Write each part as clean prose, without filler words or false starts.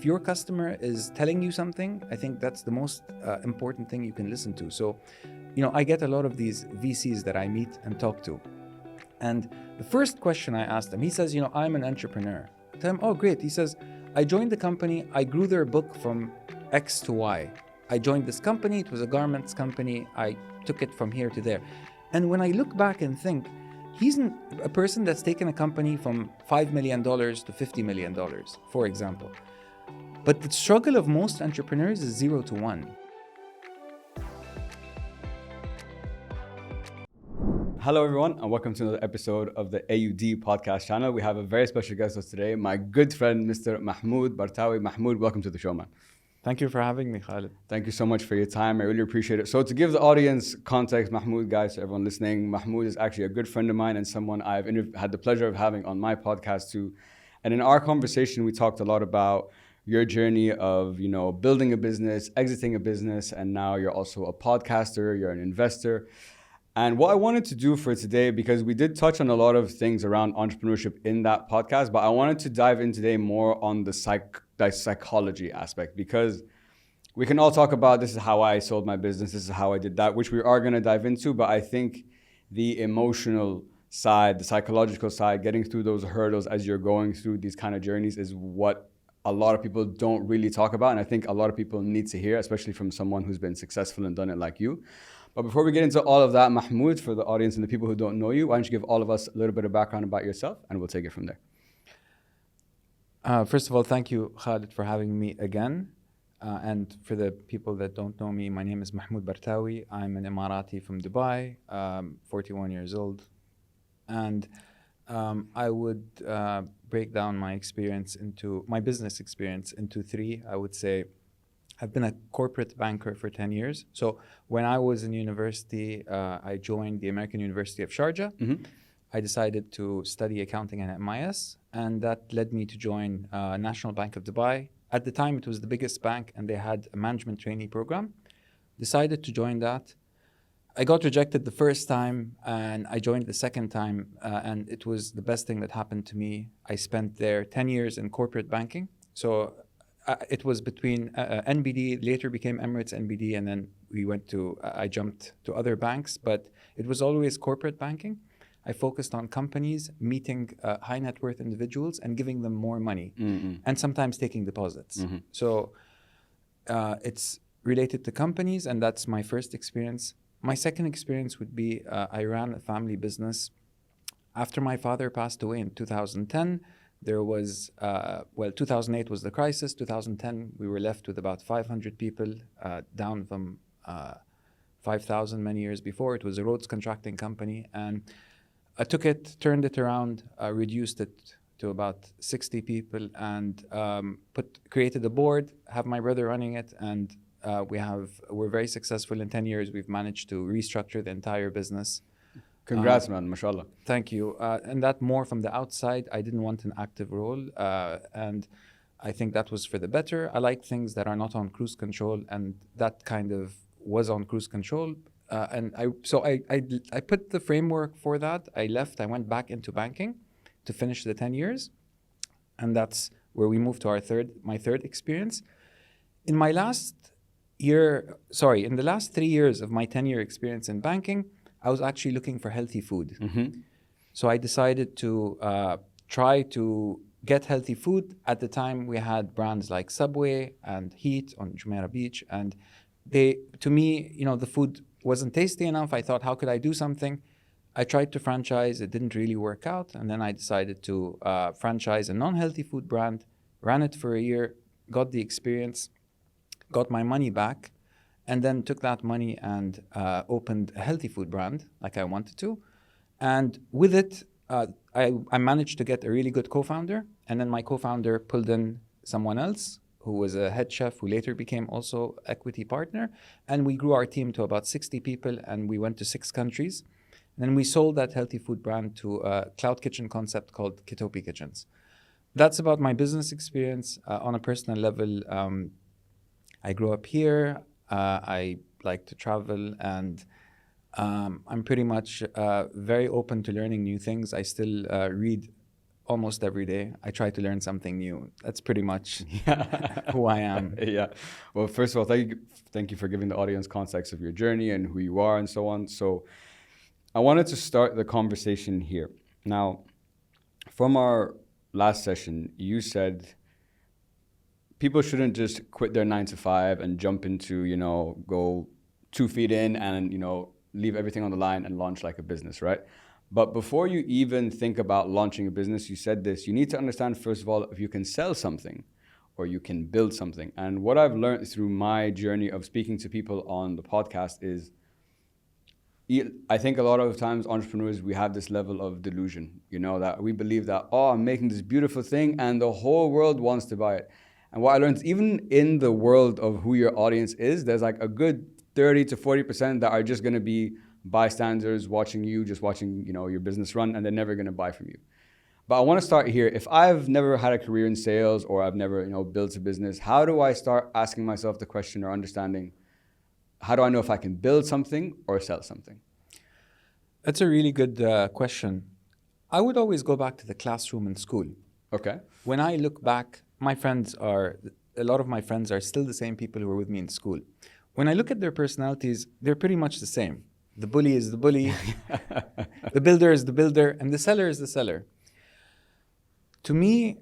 if your customer is telling you something, I think that's the most important thing you can listen to. So, I get a lot of these VCs that I meet and talk to. And the first question I asked him, he says, I'm an entrepreneur. I tell him, oh, great. He says, I joined the company. I grew their book from X to Y. I joined this company. It was a garments company. I took it from here to there. And when I look back and think, he's a person that's taken a company from $5 million to $50 million, for example. But the struggle of most entrepreneurs is 0 to 1. Hello, everyone, and welcome to another episode of the AUD podcast channel. We have a very special guest with us today, my good friend, Mr. Mahmoud Bartawi. Mahmoud, welcome to the show, man. Thank you for having me, Khalid. Thank you so much for your time. I really appreciate it. So to give the audience context, Mahmoud, guys, to everyone listening, Mahmoud is actually a good friend of mine and someone I've had the pleasure of having on my podcast too. And in our conversation, we talked a lot about your journey of, building a business, exiting a business, and now you're also a podcaster, you're an investor. And what I wanted to do for today, because we did touch on a lot of things around entrepreneurship in that podcast, but I wanted to dive in today more on the psychology aspect, because we can all talk about this is how I sold my business, this is how I did that, which we are going to dive into. But I think the emotional side, the psychological side, getting through those hurdles as you're going through these kind of journeys is what a lot of people don't really talk about. And I think a lot of people need to hear, especially from someone who's been successful and done it like you. But before we get into all of that, Mahmoud, for the audience and the people who don't know you, why don't you give all of us a little bit of background about yourself, and we'll take it from there. First of all, thank you, Khalid, for having me again. And for the people that don't know me, my name is Mahmoud Bartawi. I'm an Emirati from Dubai, 41 years old. And I would break down my business experience into three. I would say I've been a corporate banker for 10 years. So when I was in university, I joined the American University of Sharjah. Mm-hmm. I decided to study accounting at MIS, and that led me to join National Bank of Dubai. At the time, it was the biggest bank, and they had a management trainee program. Decided to join that. I got rejected the first time, and I joined the second time, and it was the best thing that happened to me. I spent there 10 years in corporate banking. So it was between NBD, later became Emirates NBD, and then I jumped to other banks, but it was always corporate banking. I focused on companies, meeting high net worth individuals and giving them more money, and sometimes taking deposits. Mm-hmm. So it's related to companies, and that's my first experience. My second experience would be I ran a family business. After my father passed away in 2010, there was, 2008 was the crisis. 2010, we were left with about 500 people, down from 5,000 many years before. It was a roads contracting company. And I took it, turned it around, reduced it to about 60 people, and created a board, have my brother running it, and we're very successful. In 10 years, we've managed to restructure the entire business. Congrats, man, mashallah. Thank you. And that more from the outside. I didn't want an active role, and I think that was for the better. I like things that are not on cruise control, and that kind of was on cruise control. And I put the framework for that. I left. I went back into banking to finish the 10 years, and that's where we moved to my third experience. In the last 3 years of my 10-year experience in banking, I was actually looking for healthy food. Mm-hmm. So I decided to try to get healthy food. At the time, we had brands like Subway and Heat on Jumeirah Beach. And to me, the food wasn't tasty enough. I thought, how could I do something? I tried to franchise. It didn't really work out. And then I decided to franchise a non-healthy food brand, ran it for a year, got the experience, got my money back, and then took that money and opened a healthy food brand like I wanted to. And with it, I managed to get a really good co-founder. And then my co-founder pulled in someone else who was a head chef who later became also equity partner. And we grew our team to about 60 people, and we went to 6 countries. And then we sold that healthy food brand to a cloud kitchen concept called Kitopi Kitchens. That's about my business experience. On a personal level, I grew up here. I like to travel, and I'm pretty much very open to learning new things. I still read almost every day. I try to learn something new. That's pretty much Yeah. who I am. Yeah. Well, first of all, thank you for giving the audience context of your journey and who you are and so on. So I wanted to start the conversation here. Now, from our last session, you said people shouldn't just quit their 9 to 5 and jump into, go 2 feet in and, leave everything on the line and launch like a business, right? But before you even think about launching a business, you said this, you need to understand, first of all, if you can sell something or you can build something. And what I've learned through my journey of speaking to people on the podcast is, I think a lot of times entrepreneurs, we have this level of delusion, that we believe that, I'm making this beautiful thing and the whole world wants to buy it. And what I learned is even in the world of who your audience is, there's like a good 30 to 40% that are just going to be bystanders watching you, just watching, your business run, and they're never going to buy from you. But I want to start here. If I've never had a career in sales or I've never, built a business, how do I start asking myself the question or understanding, how do I know if I can build something or sell something? That's a really good question. I would always go back to the classroom in school. Okay. When I look back, a lot of my friends are still the same people who were with me in school. When I look at their personalities, they're pretty much the same. The bully is the bully, the builder is the builder, and the seller is the seller. To me,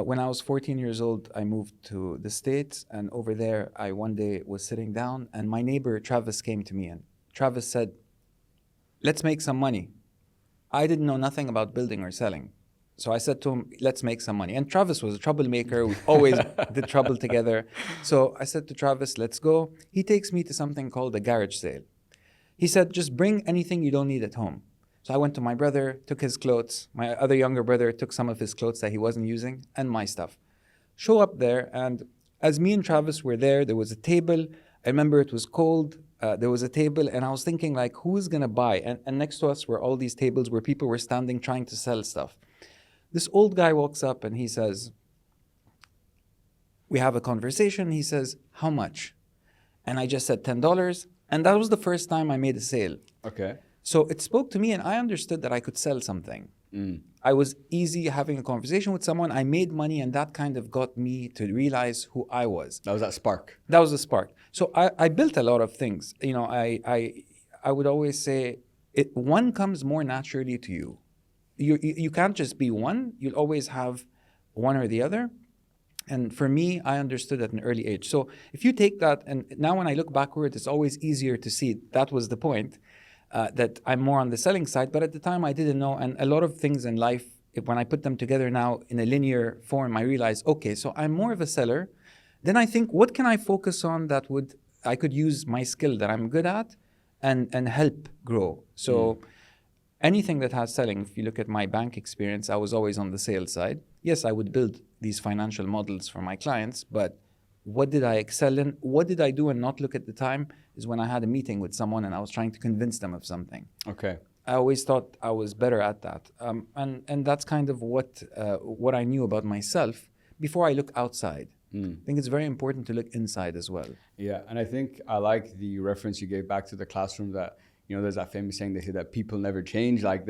when I was 14 years old, I moved to the States, and over there, I one day was sitting down, and my neighbor, Travis, came to me, and Travis said, let's make some money. I didn't know nothing about building or selling. So I said to him, let's make some money. And Travis was a troublemaker. We always did trouble together. So I said to Travis, let's go. He takes me to something called a garage sale. He said, just bring anything you don't need at home. So I went to my brother, took his clothes. My other younger brother took some of his clothes that he wasn't using and my stuff. Show up there, and as me and Travis were there was a table. I remember it was cold. There was a table, and I was thinking, like, who's going to buy? And next to us were all these tables where people were standing trying to sell stuff. This old guy walks up and he says, we have a conversation. He says, how much? And I just said $10. And that was the first time I made a sale. Okay. So it spoke to me, and I understood that I could sell something. I was easy having a conversation with someone. I made money, and that kind of got me to realize who I was. That was that spark. That was the spark. So I built a lot of things. I would always say one comes more naturally to you. You can't just be one. You'll always have one or the other. And for me, I understood at an early age. So if you take that, and now when I look backward, it's always easier to see that was the point, that I'm more on the selling side. But at the time, I didn't know. And a lot of things in life, when I put them together now in a linear form, I realize, okay, so I'm more of a seller. Then I think, what can I focus on that I could use my skill that I'm good at and help grow? So anything that has selling, if you look at my bank experience, I was always on the sales side. Yes, I would build these financial models for my clients, but what did I excel in? What did I do and not look at the time is when I had a meeting with someone and I was trying to convince them of something. Okay. I always thought I was better at that. And that's kind of what I knew about myself before I look outside. I think it's very important to look inside as well. Yeah, and I think I like the reference you gave back to the classroom that, there's that famous saying, they say that people never change. Like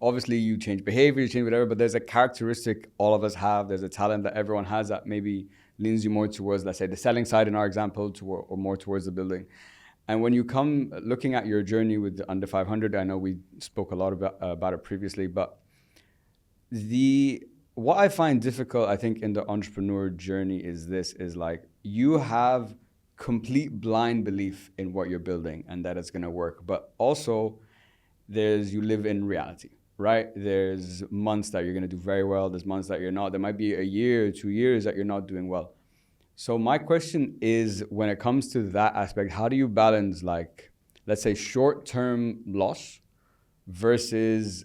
obviously you change behavior, you change whatever, but there's a characteristic all of us have. There's a talent that everyone has that maybe leans you more towards, let's say, the selling side in our example, or more towards the building. And when you come looking at your journey with the Under 500, I know we spoke a lot about it previously, but what I find difficult, I think, in the entrepreneur journey is like you have complete blind belief in what you're building and that it's going to work. But also you live in reality, right? There's months that you're going to do very well. There's months that you're not. There might be a year, 2 years that you're not doing well. So my question is, when it comes to that aspect, how do you balance, like, let's say short-term loss versus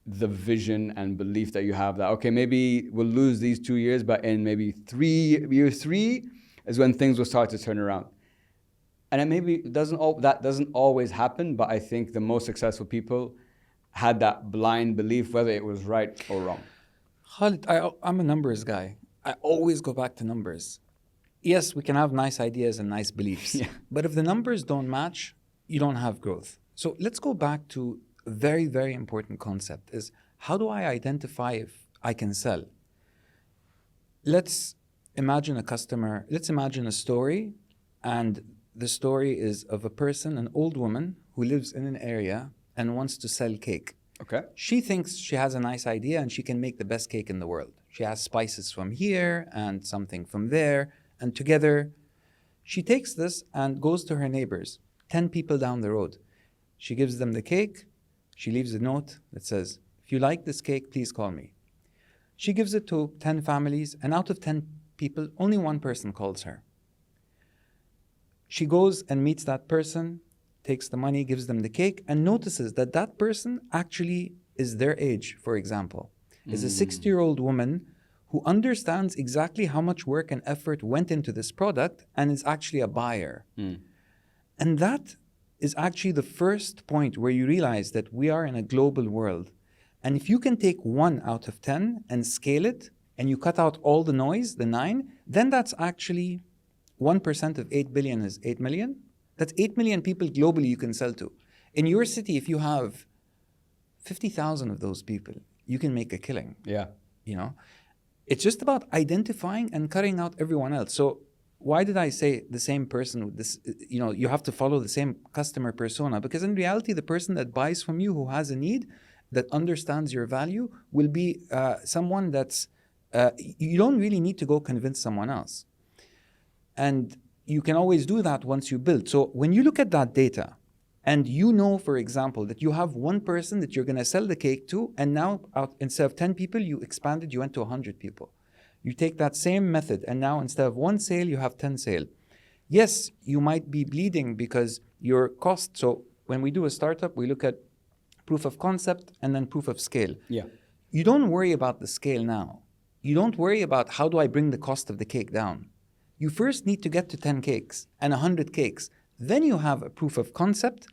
the vision and belief that you have that, okay, maybe we'll lose these 2 years, but in maybe year three is when things will start to turn around. And then maybe that doesn't always happen, but I think the most successful people had that blind belief, whether it was right or wrong. Khalid, I'm a numbers guy. I always go back to numbers. Yes, we can have nice ideas and nice beliefs, but if the numbers don't match, you don't have growth. So let's go back to a very, very important concept is how do I identify if I can sell? Let's imagine a story, and the story is of a person, an old woman who lives in an area and wants to sell cake. Okay. She thinks she has a nice idea and she can make the best cake in the world. She has spices from here and something from there, and together she takes this and goes to her neighbors, 10 people down the road. She gives them the cake. She leaves a note that says, if you like this cake, please call me. She gives it to 10 families, and out of 10 people, only one person calls her. She goes and meets that person, takes the money, gives them the cake, and notices that that person actually is their age, for example, is a 60-year-old woman who understands exactly how much work and effort went into this product and is actually a buyer. And that is actually the first point where you realize that we are in a global world. And if you can take 1 out of 10 and scale it, and you cut out all the noise, the 9, then that's actually 1% of 8 billion is 8 million. That's 8 million people globally you can sell to. In your city, if you have 50,000 of those people, you can make a killing. Yeah. You know, it's just about identifying and cutting out everyone else. So why did I say the same person with this? You know, you have to follow the same customer persona, because in reality, the person that buys from you who has a need, that understands your value, will be someone that's, you don't really need to go convince someone else. And you can always do that once you build. So when you look at that data, and you know, for example, that you have one person that you're going to sell the cake to, and now instead of 10 people, you expanded, you went to 100 people. You take that same method, and now instead of 1 sale, you have 10 sales. Yes, you might be bleeding because your cost. So when we do a startup, we look at proof of concept and then proof of scale. Yeah. You don't worry about the scale now. You don't worry about how do I bring the cost of the cake down. You first need to get to 10 cakes and 100 cakes. Then you have a proof of concept,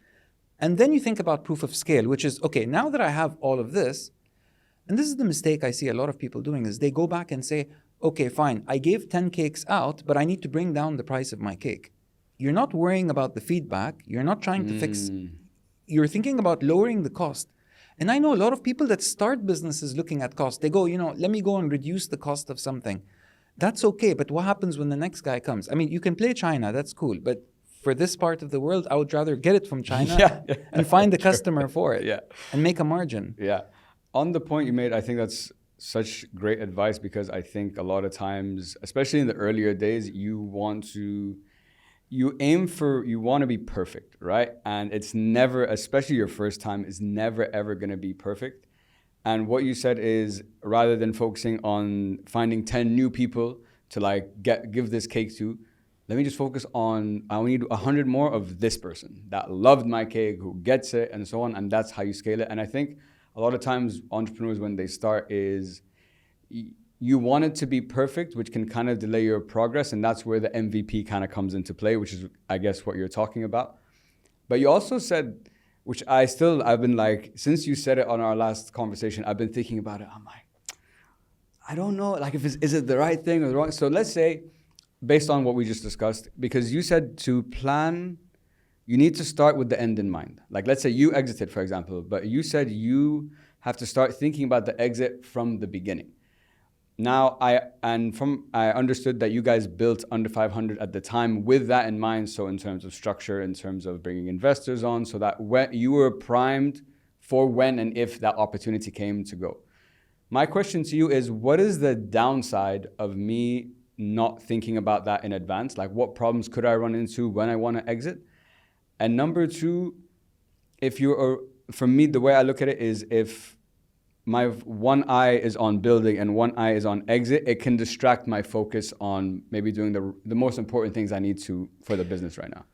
and then you think about proof of scale, which is, okay, now that I have all of this, and this is the mistake I see a lot of people doing, is they go back and say, okay, fine, I gave 10 cakes out, but I need to bring down the price of my cake. You're not worrying about the feedback. You're not trying to fix. You're thinking about lowering the cost. And I know a lot of people that start businesses looking at cost. They go, let me go and reduce the cost of something. That's okay, but what happens when the next guy comes? I mean, you can play China, that's cool, but for this part of the world, I would rather get it from China and find the customer for it and make a margin. Yeah. On the point you made, I think that's such great advice, because I think a lot of times, especially in the earlier days, you want to be perfect, right? And it's never, especially your first time, is never ever going to be perfect. And what you said is, rather than focusing on finding 10 new people to give this cake to, let me just focus on, I need 100 more of this person that loved my cake, who gets it, and so on. And that's how you scale it. And I think a lot of times entrepreneurs, when they start, is you want it to be perfect, which can kind of delay your progress. And that's where the MVP kind of comes into play, which is, I guess, what you're talking about. But you also said, which I've been like, since you said it on our last conversation, I've been thinking about it. I'm like, I don't know, is it the right thing or the wrong? So let's say, based on what we just discussed, because you said to plan, you need to start with the end in mind. Like, let's say you exited, for example, but you said you have to start thinking about the exit from the beginning. Now, I understood that you guys built under 500 at the time with that in mind. So in terms of structure, in terms of bringing investors on, so that when you were primed for when and if that opportunity came to go. My question to you is, what is the downside of me not thinking about that in advance? Like, what problems could I run into when I want to exit? And number two, for me, the way I look at it is, if my one eye is on building and one eye is on exit, it can distract my focus on maybe doing the most important things I need to for the business right now.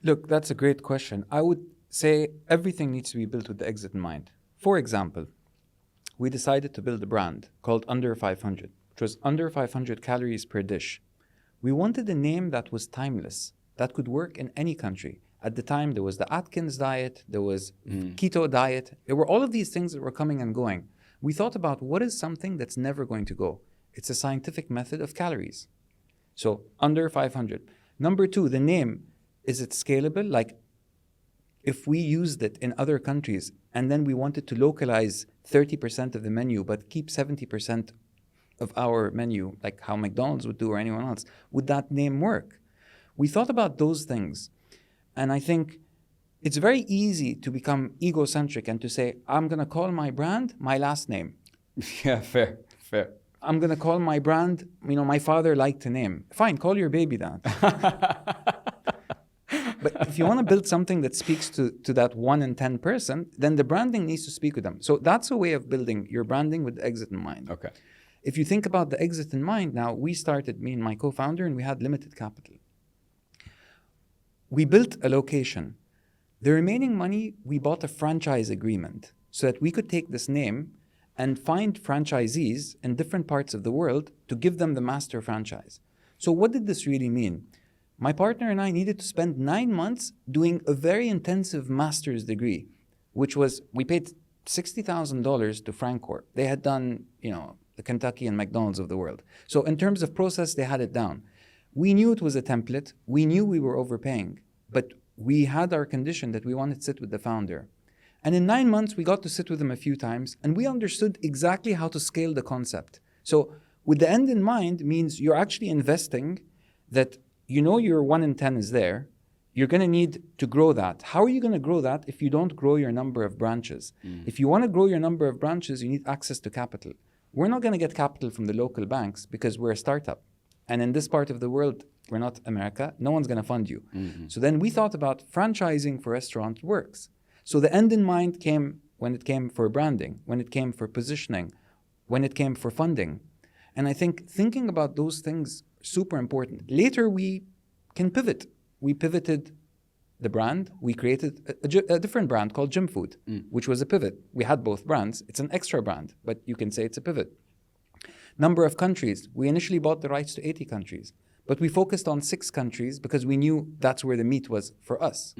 Look, that's a great question. I would say everything needs to be built with the exit in mind. For example, we decided to build a brand called Under 500, which was under 500 calories per dish. We wanted a name that was timeless, that could work in any country. At the time, there was the Atkins diet, there was keto diet. There were all of these things that were coming and going. We thought about what is something that's never going to go. It's a scientific method of calories. So under 500. Number two, the name, is it scalable? Like, if we used it in other countries and then we wanted to localize 30% of the menu but keep 70% of our menu, like how McDonald's would do or anyone else, would that name work? We thought about those things. And I think it's very easy to become egocentric and to say, I'm going to call my brand my last name. Yeah, fair. I'm going to call my brand, my father liked to name. Fine, call your baby that. But if you want to build something that speaks to that 1 in 10 person, then the branding needs to speak with them. So that's a way of building your branding with the exit in mind. Okay. If you think about the exit in mind, now we started, me and my co-founder, and we had limited capital. We built a location. The remaining money, we bought a franchise agreement so that we could take this name and find franchisees in different parts of the world to give them the master franchise. So what did this really mean? My partner and I needed to spend 9 months doing a very intensive master's degree, which was, we paid $60,000 to Francorp. They had done, the Kentucky and McDonald's of the world. So in terms of process, they had it down. We knew it was a template. We knew we were overpaying, but we had our condition that we wanted to sit with the founder. And in 9 months, we got to sit with him a few times, and we understood exactly how to scale the concept. So with the end in mind means you're actually investing that your 1 in 10 is there. You're going to need to grow that. How are you going to grow that if you don't grow your number of branches? If you want to grow your number of branches, you need access to capital. We're not going to get capital from the local banks because we're a startup. And in this part of the world, we're not America. No one's going to fund you. So then we thought about franchising for restaurant works. So the end in mind came when it came for branding, when it came for positioning, when it came for funding. And I think thinking about those things super important. Later, we can pivot. We pivoted the brand. We created a different brand called Gym Food, which was a pivot. We had both brands. It's an extra brand, but you can say it's a pivot. Number of countries. We initially bought the rights to 80 countries, but we focused on 6 countries because we knew that's where the meat was for us.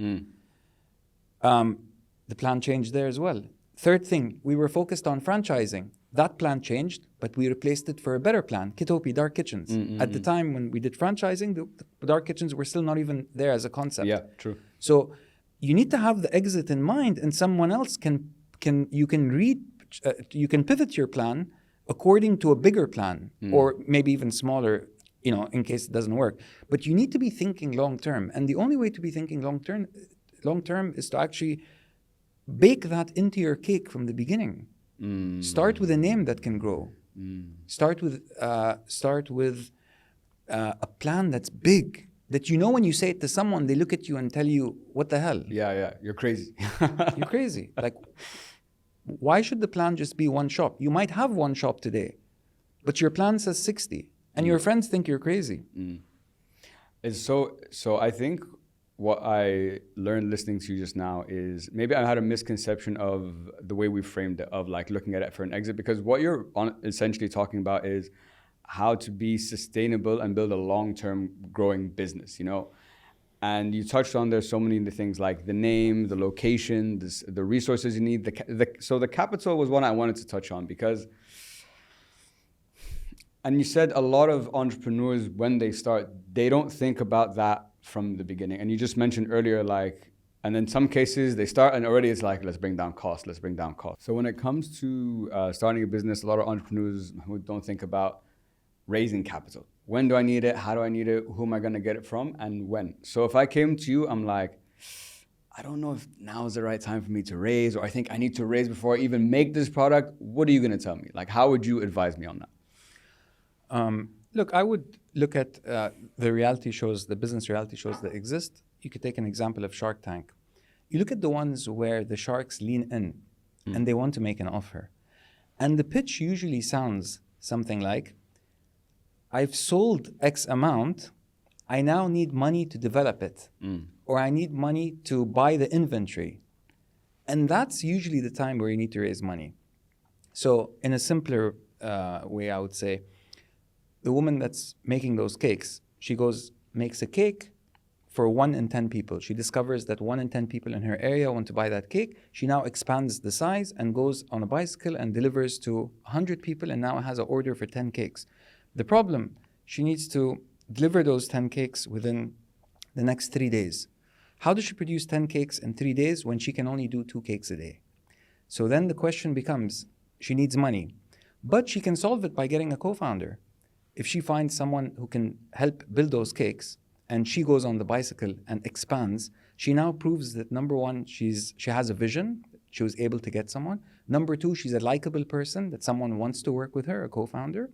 The plan changed there as well. Third thing, we were focused on franchising. That plan changed, but we replaced it for a better plan, Kitopi, dark kitchens. At the time when we did franchising, the dark kitchens were still not even there as a concept. Yeah, true. So you need to have the exit in mind, and someone else you can pivot your plan according to a bigger plan, or maybe even smaller, in case it doesn't work. But you need to be thinking long term, and the only way to be thinking long term is to actually bake that into your cake from the beginning. Start with a name that can grow. Start with a plan that's big, that when you say it to someone, they look at you and tell you, what the hell? Yeah, you're crazy. You're crazy. Like, why should the plan just be one shop? You might have one shop today, but your plan says 60, and your friends think you're crazy. It's so I think what I learned listening to you just now is maybe I had a misconception of the way we framed it, of like looking at it for an exit, because what you're essentially talking about is how to be sustainable and build a long-term growing business, And you touched on there's so many of the things like the name, the location, the resources you need. So the capital was one I wanted to touch on because, and you said a lot of entrepreneurs, when they start, they don't think about that from the beginning. And you just mentioned earlier, and in some cases they start and already it's like, let's bring down costs. So when it comes to starting a business, a lot of entrepreneurs who don't think about raising capital. When do I need it? How do I need it? Who am I going to get it from? And when? So if I came to you, I'm like, I don't know if now is the right time for me to raise, or I think I need to raise before I even make this product. What are you going to tell me? Like, how would you advise me on that? Look, I would look at the reality shows, the business reality shows that exist. You could take an example of Shark Tank. You look at the ones where the sharks lean in and they want to make an offer. And the pitch usually sounds something like, I've sold X amount, I now need money to develop it. Or I need money to buy the inventory. And that's usually the time where you need to raise money. So in a simpler way, I would say, the woman that's making those cakes, she makes a cake for 1 in 10 people. She discovers that 1 in 10 people in her area want to buy that cake. She now expands the size and goes on a bicycle and delivers to 100 people and now has an order for 10 cakes. The problem, she needs to deliver those 10 cakes within the next 3 days. How does she produce 10 cakes in 3 days when she can only do 2 cakes a day? So then the question becomes, she needs money, but she can solve it by getting a co-founder. If she finds someone who can help build those cakes and she goes on the bicycle and expands, she now proves that number one, she has a vision, she was able to get someone. Number two, she's a likable person that someone wants to work with her, a co-founder.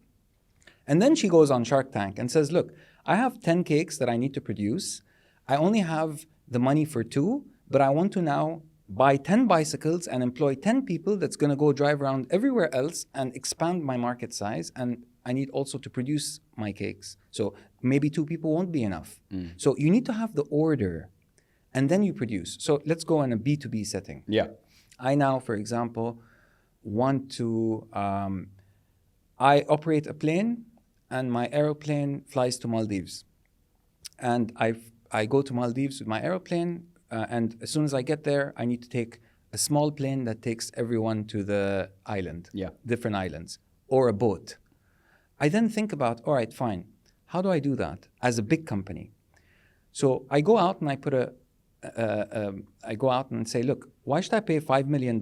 And then she goes on Shark Tank and says, look, I have 10 cakes that I need to produce. I only have the money for 2, but I want to now buy 10 bicycles and employ 10 people that's going to go drive around everywhere else and expand my market size. And I need also to produce my cakes. So maybe 2 people won't be enough. So you need to have the order and then you produce. So let's go in a B2B setting. Yeah. I now, for example, want to, I operate a plane and my aeroplane flies to Maldives. And I go to Maldives with my aeroplane, and as soon as I get there, I need to take a small plane that takes everyone to the island, different islands, or a boat. I then think about, all right, fine, how do I do that as a big company? So I go out and I put I go out and say, look, why should I pay $5 million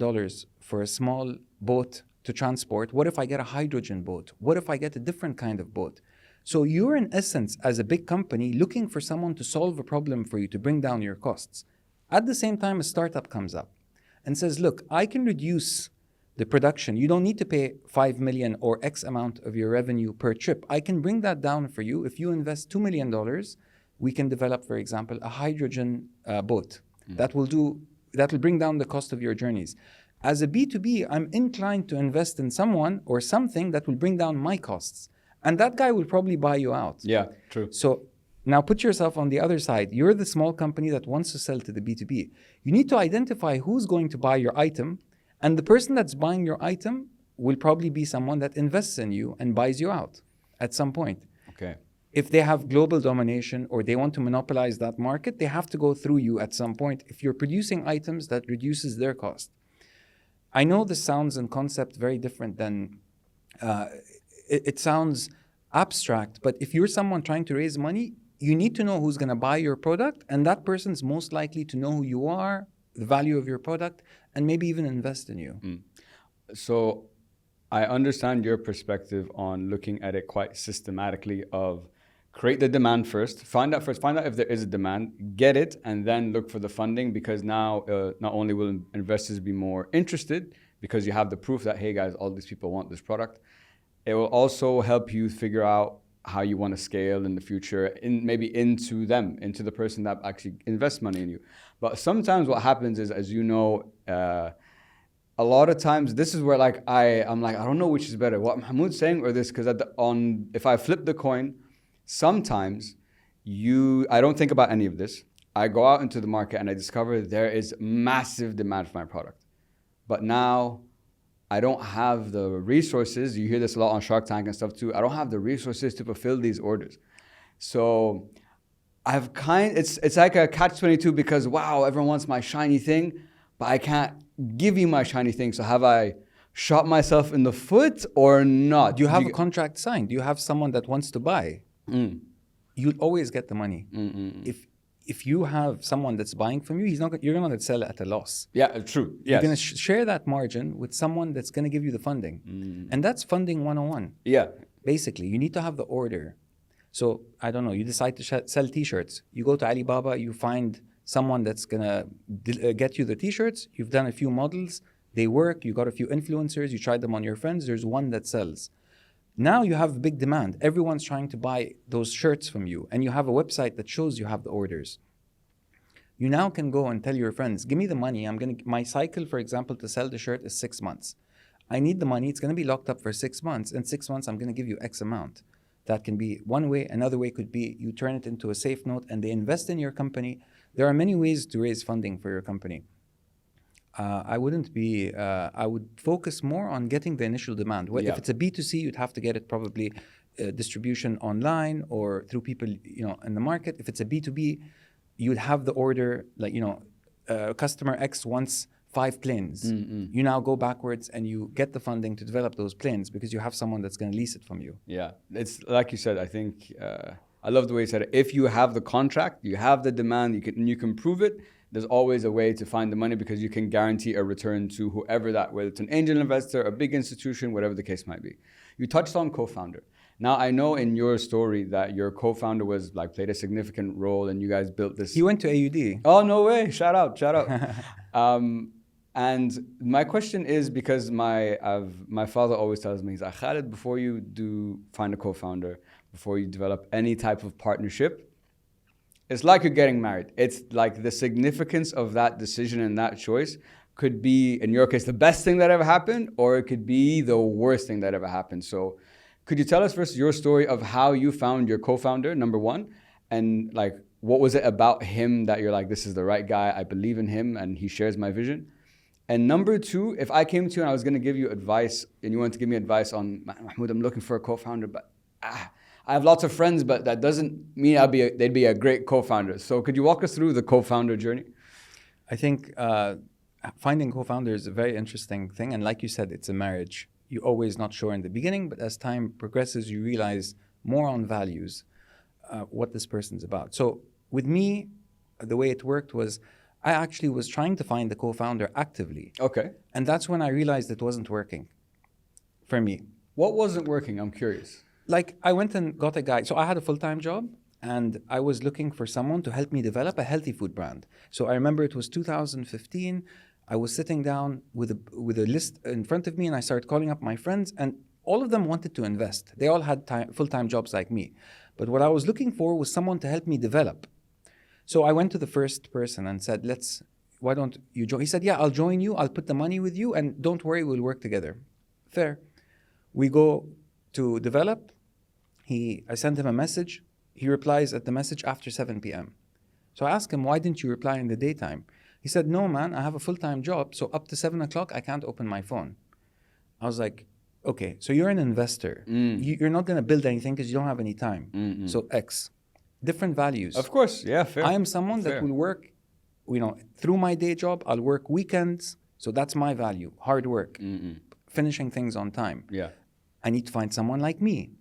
for a small boat to transport? What if I get a hydrogen boat? What if I get a different kind of boat? So you're in essence, as a big company, looking for someone to solve a problem for you to bring down your costs. At the same time, a startup comes up and says, look, I can reduce the production. You don't need to pay 5 million or X amount of your revenue per trip. I can bring that down for you. If you invest $2 million, we can develop, for example, a hydrogen boat that will bring down the cost of your journeys. As a B2B, I'm inclined to invest in someone or something that will bring down my costs. And that guy will probably buy you out. Yeah, true. So now put yourself on the other side. You're the small company that wants to sell to the B2B. You need to identify who's going to buy your item. And the person that's buying your item will probably be someone that invests in you and buys you out at some point. Okay. If they have global domination or they want to monopolize that market, they have to go through you at some point. If you're producing items, that reduces their cost. I know this sounds in concept very different than, it sounds abstract, but if you're someone trying to raise money, you need to know who's going to buy your product, and that person's most likely to know who you are, the value of your product, and maybe even invest in you. So I understand your perspective on looking at it quite systematically of create the demand first, find out if there is a demand, get it, and then look for the funding, because now not only will investors be more interested because you have the proof that, hey guys, all these people want this product, it will also help you figure out how you want to scale in the future, maybe into the person that actually invests money in you. But sometimes what happens is, as you know, a lot of times this is where I'm like, I don't know which is better, what Mahmoud's saying or this, because if I flip the coin, sometimes I don't think about any of this. I go out into the market and I discover there is massive demand for my product. But now I don't have the resources. You hear this a lot on Shark Tank and stuff too. I don't have the resources to fulfill these orders. So it's like a catch-22, because wow, everyone wants my shiny thing, but I can't give you my shiny thing. So have I shot myself in the foot or not? Do you have a contract signed? Do you have someone that wants to buy? You'll always get the money. If you have someone that's buying from you, you're not going to sell it at a loss. Yeah, true. Yes. You're going to share that margin with someone that's going to give you the funding. And that's funding 101. Yeah. Basically, you need to have the order. So, I don't know, you decide to sell t-shirts. You go to Alibaba, you find someone that's going to get you the t-shirts. You've done a few models. They work. You got a few influencers. You tried them on your friends. There's one that sells. Now you have a big demand. Everyone's trying to buy those shirts from you, and you have a website that shows you have the orders. You now can go and tell your friends, give me the money. My cycle, for example, to sell the shirt is 6 months. I need the money. It's going to be locked up for 6 months. In 6 months, I'm going to give you X amount. That can be one way. Another way could be you turn it into a safe note and they invest in your company. There are many ways to raise funding for your company. I would focus more on getting the initial demand. If it's a B2C, you'd have to get it probably distribution online or through people, in the market. If it's a B2B, you'd have the order, customer X wants 5 planes. You now go backwards and you get the funding to develop those planes because you have someone that's going to lease it from you. Yeah, it's like you said, I think I love the way you said it. If you have the contract, you have the demand, you can prove it, there's always a way to find the money because you can guarantee a return to whoever that, whether it's an angel investor, a big institution, whatever the case might be. You touched on co-founder. Now, I know in your story that your co-founder was like played a significant role and you guys built this. He went to AUD. Oh, no way. Shout out. And my question is because my father always tells me, he's like, Khalid, before you do find a co-founder, before you develop any type of partnership, it's like you're getting married. It's like the significance of that decision and that choice could be, in your case, the best thing that ever happened, or it could be the worst thing that ever happened. So could you tell us first your story of how you found your co-founder, number one, and like, what was it about him that you're like, this is the right guy, I believe in him, and he shares my vision? And number two, if I came to you and I was going to give you advice, and you wanted to give me advice on, Mahmoud, I'm looking for a co-founder, but I have lots of friends, but that doesn't mean they'd be a great co-founder. So could you walk us through the co-founder journey? I think finding co-founder is a very interesting thing. And like you said, it's a marriage. You're always not sure in the beginning, but as time progresses, you realize more on values, what this person's about. So with me, the way it worked was I actually was trying to find the co-founder actively. Okay. And that's when I realized it wasn't working for me. What wasn't working? I'm curious. Like I went and got a guy. So I had a full-time job and I was looking for someone to help me develop a healthy food brand. So I remember it was 2015. I was sitting down with a list in front of me and I started calling up my friends and all of them wanted to invest. They all had full-time jobs like me. But what I was looking for was someone to help me develop. So I went to the first person and said, why don't you join? He said, yeah, I'll join you. I'll put the money with you and don't worry, we'll work together. Fair. We go to develop. I sent him a message. He replies at the message after 7 p.m. So I asked him, why didn't you reply in the daytime? He said, no, man, I have a full-time job. So up to 7 o'clock, I can't open my phone. I was like, okay, so you're an investor. You're not going to build anything because you don't have any time. So X. Different values. Of course, yeah, fair. I am someone that will work, through my day job, I'll work weekends. So that's my value, hard work, finishing things on time. Yeah. I need to find someone like me.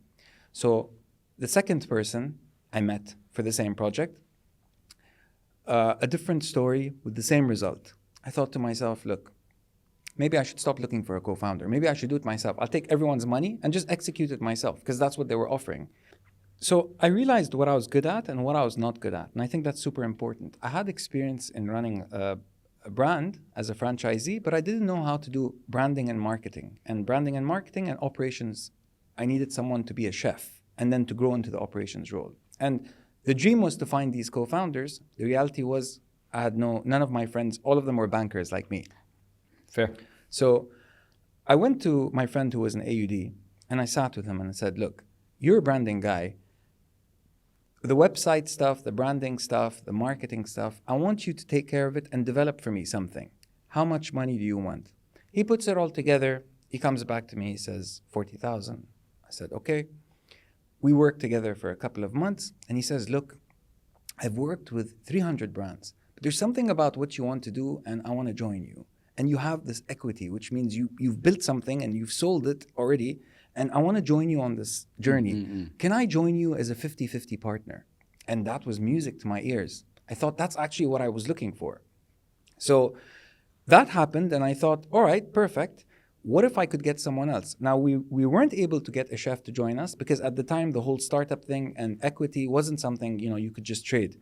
So the second person I met for the same project, a different story with the same result. I thought to myself, look, maybe I should stop looking for a co-founder. Maybe I should do it myself. I'll take everyone's money and just execute it myself because that's what they were offering. So I realized what I was good at and what I was not good at. And I think that's super important. I had experience in running a brand as a franchisee, but I didn't know how to do branding and marketing. And branding and marketing and operations, I needed someone to be a chef and then to grow into the operations role. And the dream was to find these co-founders. The reality was I had none of my friends, all of them were bankers like me. Fair. So I went to my friend who was an AUD and I sat with him and I said, look, you're a branding guy. The website stuff, the branding stuff, the marketing stuff, I want you to take care of it and develop for me something. How much money do you want? He puts it all together. He comes back to me. He says, 40,000. I said, okay. We worked together for a couple of months. And he says, look, I've worked with 300 brands. But there's something about what you want to do and I want to join you. And you have this equity, which means you've built something and you've sold it already. And I want to join you on this journey. Can I join you as a 50-50 partner? And that was music to my ears. I thought that's actually what I was looking for. So that happened and I thought, all right, perfect. What if I could get someone else? Now, we weren't able to get a chef to join us because at the time, the whole startup thing and equity wasn't something, you could just trade.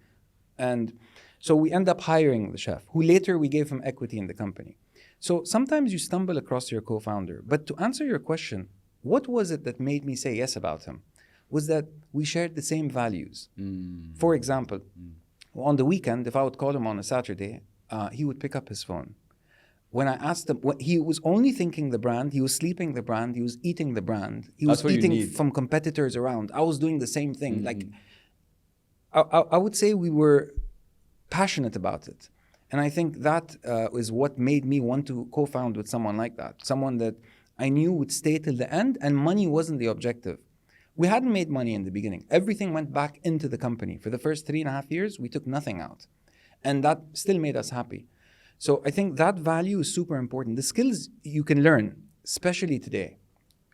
And so we end up hiring the chef, who later we gave him equity in the company. So sometimes you stumble across your co-founder. But to answer your question, what was it that made me say yes about him? Was that we shared the same values. For example, on the weekend, if I would call him on a Saturday, he would pick up his phone. When I asked him, he was only thinking the brand, he was sleeping the brand, he was eating the brand, he was eating from competitors around. I was doing the same thing. Like, I would say we were passionate about it. And I think that is what made me want to co-found with someone like that. Someone that I knew would stay till the end, and money wasn't the objective. We hadn't made money in the beginning. Everything went back into the company. For the first 3.5 years, we took nothing out. And that still made us happy. So I think that value is super important. The skills you can learn, especially today.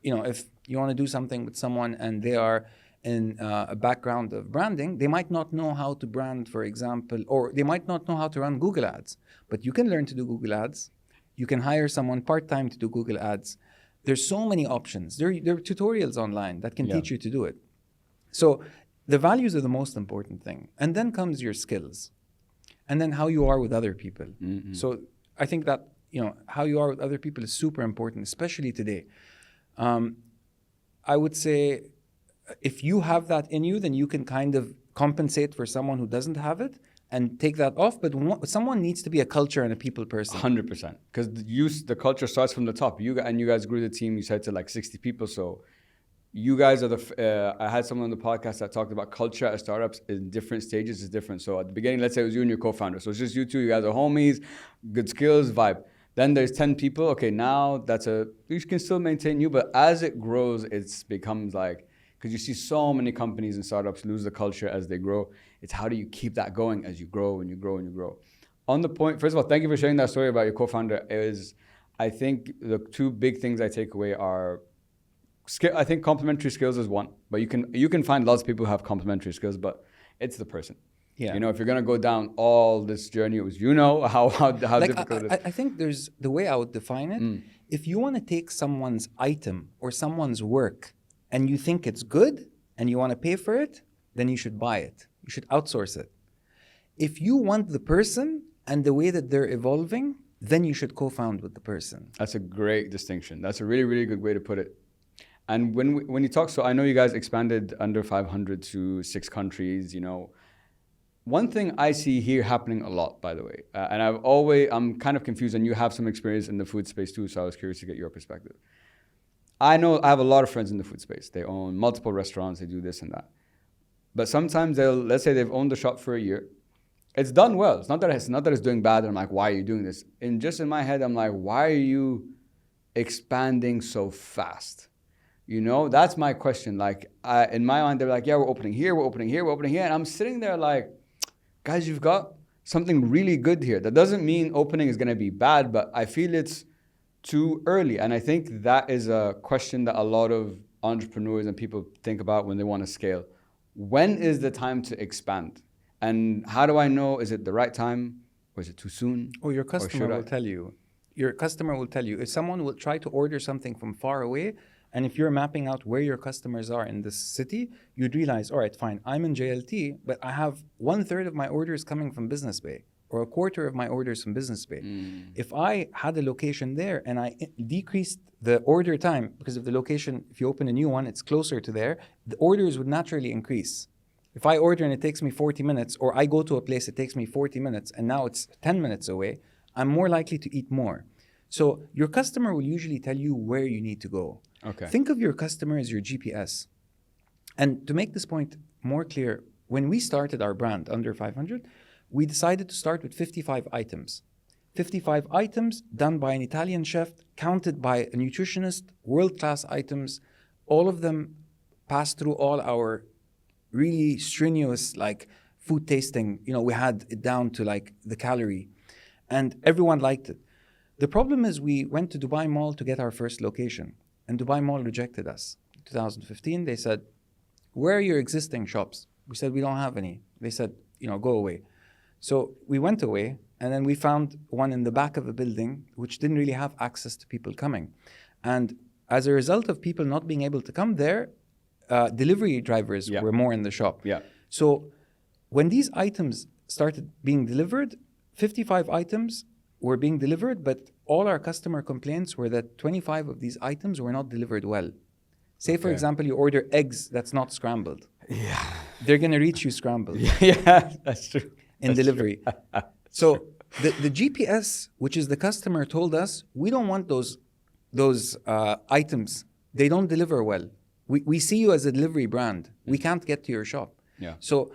If you want to do something with someone and they are in a background of branding, they might not know how to brand, for example, or they might not know how to run Google Ads. But you can learn to do Google Ads. You can hire someone part-time to do Google Ads. There's so many options. There are tutorials online that can teach you to do it. So the values are the most important thing. And then comes your skills. And then how you are with other people. So I think that, how you are with other people is super important, especially today. I would say if you have that in you, then you can kind of compensate for someone who doesn't have it and take that off. But someone needs to be a culture and a people person. 100%. Because the culture starts from the top. You guys grew the team, you said, to like 60 people. So you guys are I had someone on the podcast that talked about culture at startups in different stages is different. So at the beginning, let's say it was you and your co-founder. So it's just you two, you guys are homies, good skills, vibe. Then there's 10 people. Okay, now you can still maintain you, but as it grows, it becomes like, because you see so many companies and startups lose the culture as they grow. It's how do you keep that going as you grow and you grow and you grow. On the point, first of all, thank you for sharing that story about your co-founder. I think the two big things I take away are, I think complementary skills is one, but you can find lots of people who have complementary skills, but it's the person. Yeah. If you're gonna go down all this journey, it was how like difficult it is. I think there's the way I would define it. If you want to take someone's item or someone's work and you think it's good and you want to pay for it, then you should buy it. You should outsource it. If you want the person and the way that they're evolving, then you should co-found with the person. That's a great distinction. That's a really, really good way to put it. And when you talk, so I know you guys expanded under 500 to 6 countries, One thing I see here happening a lot, by the way, and I'm kind of confused, and you have some experience in the food space too, so I was curious to get your perspective. I know I have a lot of friends in the food space. They own multiple restaurants, they do this and that. But sometimes let's say they've owned the shop for a year. It's done well. It's not that it's doing bad, and I'm like, why are you doing this? And just in my head, I'm like, why are you expanding so fast? That's my question. Like, in my mind, they're like, yeah, we're opening here, we're opening here, we're opening here. And I'm sitting there like, guys, you've got something really good here. That doesn't mean opening is going to be bad, but I feel it's too early. And I think that is a question that a lot of entrepreneurs and people think about when they want to scale. When is the time to expand? And how do I know, is it the right time or is it too soon? Or your customer will tell you. Your customer will tell you. If someone will try to order something from far away, and if you're mapping out where your customers are in this city, you'd realize, all right, fine, I'm in JLT, but I have 1/3 of my orders coming from Business Bay, or 1/4 of my orders from Business Bay. If I had a location there and I decreased the order time, because of the location, if you open a new one, it's closer to there, the orders would naturally increase. If I order and it takes me 40 minutes, or I go to a place, it takes me 40 minutes, and now it's 10 minutes away, I'm more likely to eat more. So your customer will usually tell you where you need to go. Okay. Think of your customer as your GPS. And to make this point more clear, when we started our brand under 500, we decided to start with 55 items. 55 items done by an Italian chef, counted by a nutritionist, world-class items. All of them passed through all our really strenuous food tasting. We had it down to the calorie. And everyone liked it. The problem is we went to Dubai Mall to get our first location. And Dubai Mall rejected us. In 2015, they said, where are your existing shops? We said, we don't have any. They said, go away. So we went away, and then we found one in the back of a building, which didn't really have access to people coming. And as a result of people not being able to come there, delivery drivers were more in the shop. Yeah. So when these items started being delivered, 55 items were being delivered, but all our customer complaints were that 25 of these items were not delivered well. Say, for example, you order eggs that's not scrambled. Yeah. They're going to reach you scrambled. Yeah, that's true. In delivery. So the GPS, which is the customer, told us, we don't want those items. They don't deliver well. We see you as a delivery brand. We can't get to your shop. Yeah. So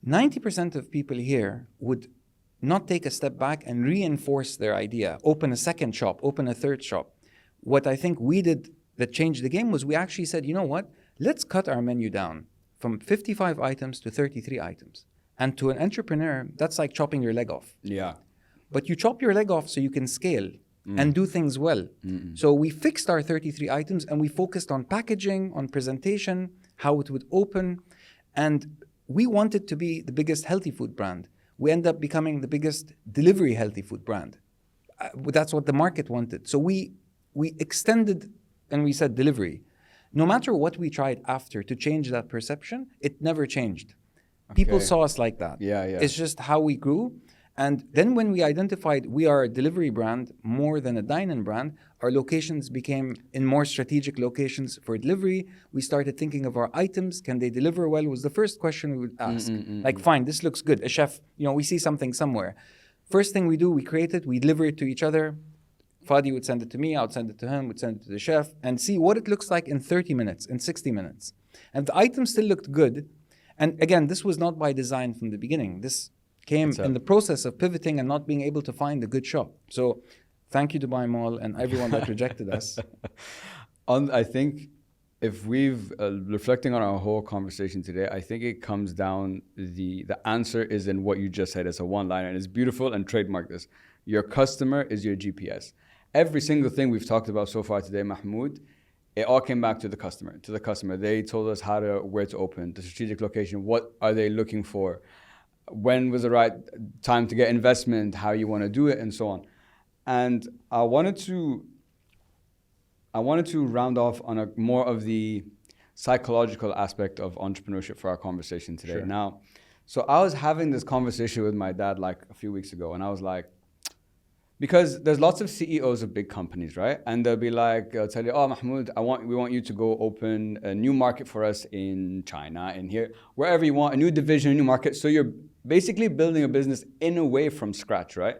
90% of people here would not take a step back and reinforce their idea, open a second shop, open a third shop. What I think we did that changed the game was we actually said, you know what, let's cut our menu down from 55 items to 33 items. And to an entrepreneur, that's like chopping your leg off. Yeah. But you chop your leg off so you can scale and do things well. So we fixed our 33 items and we focused on packaging, on presentation, how it would open. And we wanted to be the biggest healthy food brand. We end up becoming the biggest delivery healthy food brand. That's what the market wanted. So we extended and we said delivery. No matter what we tried after to change that perception, it never changed. People saw us like that. Yeah. It's just how we grew. And then when we identified we are a delivery brand more than a dine-in brand, our locations became in more strategic locations for delivery. We started thinking of our items. Can they deliver well? Was the first question we would ask. Like, fine, this looks good. A chef, we see something somewhere. First thing we do, we create it, we deliver it to each other. Fadi would send it to me, I would send it to him, would send it to the chef, and see what it looks like in 30 minutes, in 60 minutes. And the item still looked good. And again, this was not by design from the beginning. This came in the process of pivoting and not being able to find a good shop. So thank you, Dubai Mall, and everyone that rejected us. I think if we've reflecting on our whole conversation today, I think it comes down, the answer is in what you just said. It's a one-liner and it's beautiful, and trademark this. Your customer is your GPS. Every single thing we've talked about so far today, Mahmoud, it all came back to the customer. They told us where to open, the strategic location, what are they looking for, when was the right time to get investment, how you want to do it, and so on. And I wanted to round off on a more of the psychological aspect of entrepreneurship for our conversation today. Sure. Now, so I was having this conversation with my dad like a few weeks ago, and I was like, because there's lots of CEOs of big companies, right? And they'll be like, they'll tell you, oh, Mahmoud, we want you to go open a new market for us in China, in here, wherever you want, a new division, a new market. So you're basically building a business in a way from scratch, right?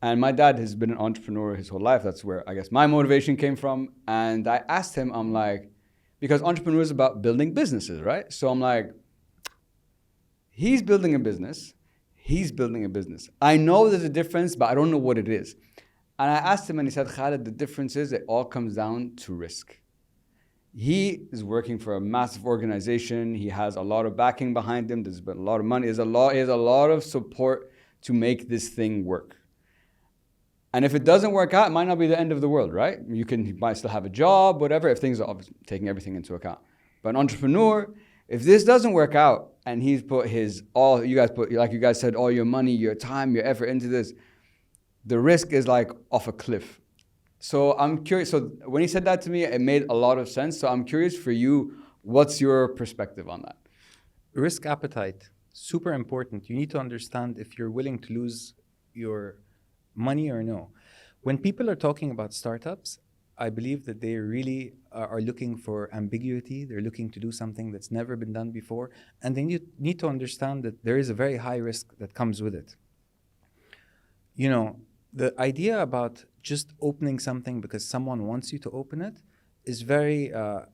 And my dad has been an entrepreneur his whole life. That's where I guess my motivation came from. And I asked him, I'm like, because entrepreneur is about building businesses, right? So I'm like, he's building a business. I know there's a difference, but I don't know what it is. And I asked him and he said, Khaled, the difference is it all comes down to risk. He is working for a massive organization. He has a lot of backing behind him. There's been a lot of money. He has a lot of support to make this thing work. And if it doesn't work out, it might not be the end of the world, right? You might still have a job, whatever, if things are obviously taking everything into account. But an entrepreneur, if this doesn't work out and he's put you guys said, all your money, your time, your effort into this, the risk is like off a cliff. So I'm curious. So when he said that to me, it made a lot of sense. So I'm curious for you, what's your perspective on that? Risk appetite, super important. You need to understand if you're willing to lose your money or no. When people are talking about startups, I believe that they really are looking for ambiguity. They're looking to do something that's never been done before. And they need to understand that there is a very high risk that comes with it. The idea about just opening something because someone wants you to open it is very, I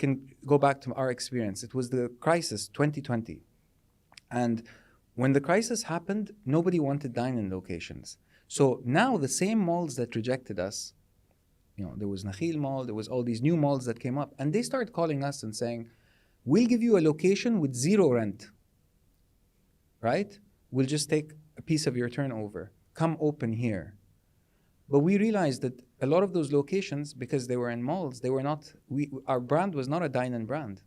can go back to our experience. It was the crisis, 2020. And when the crisis happened, nobody wanted dine-in locations. So now the same malls that rejected us, there was Nakhil Mall, there was all these new malls that came up, and they started calling us and saying, we'll give you a location with zero rent, right? We'll just take a piece of your turnover. Come open here. But we realized that a lot of those locations, because they were in malls, our brand was not a dine-in brand.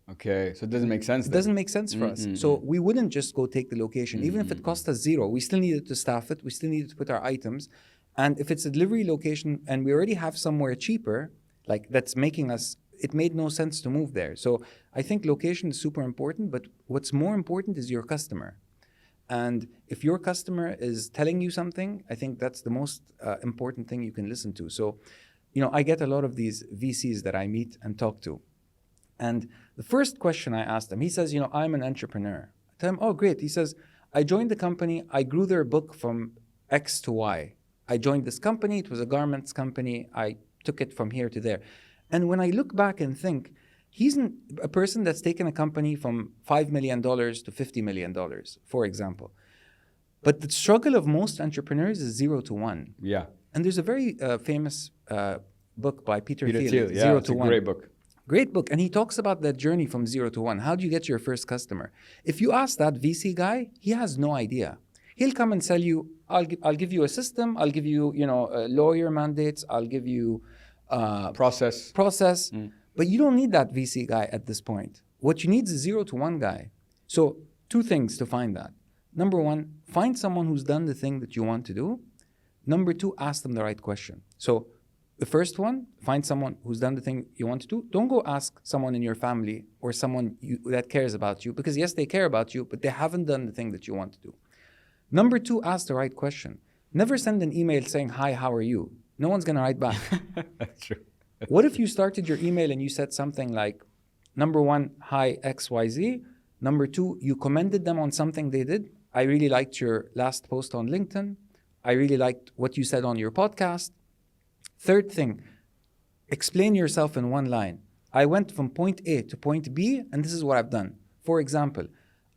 Okay, so it doesn't make sense. It doesn't make sense for us. So we wouldn't just go take the location. Even if it cost us zero, we still needed to staff it. We still needed to put our items. And if it's a delivery location and we already have somewhere cheaper, like that's making us, it made no sense to move there. So I think location is super important, but what's more important is your customer. And if your customer is telling you something, I think that's the most important thing you can listen to. So, I get a lot of these VCs that I meet and talk to. And the first question I asked him, he says, I'm an entrepreneur. I tell him, oh, great. He says, I joined the company. I grew their book from X to Y. I joined this company. It was a garments company. I took it from here to there. And when I look back and think, he's a person that's taken a company from $5 million to $50 million, for example. But the struggle of most entrepreneurs is 0 to 1. Yeah. And there's a very famous book by Peter Thiel, yeah, 0 it's to a 1. great book. Great book. And he talks about that journey from 0 to 1. How do you get your first customer? If you ask that VC guy, he has no idea. He'll come and sell you, I'll give you a system, I'll give you, lawyer mandates, I'll give you process. But you don't need that VC guy at this point. What you need is a 0 to 1 guy. So 2 things to find that. Number 1, find someone who's done the thing that you want to do. Number 2, ask them the right question. So the first one, find someone who's done the thing you want to do. Don't go ask someone in your family or someone that cares about you, because yes, they care about you, but they haven't done the thing that you want to do. Number 2, ask the right question. Never send an email saying, "Hi, how are you?" No one's going to write back. That's true. What if you started your email and you said something like, number 1, "Hi, XYZ." Number 2, you commended them on something they did. "I really liked your last post on LinkedIn. I really liked what you said on your podcast." Third thing, explain yourself in 1 line. "I went from point A to point B, and this is what I've done." For example,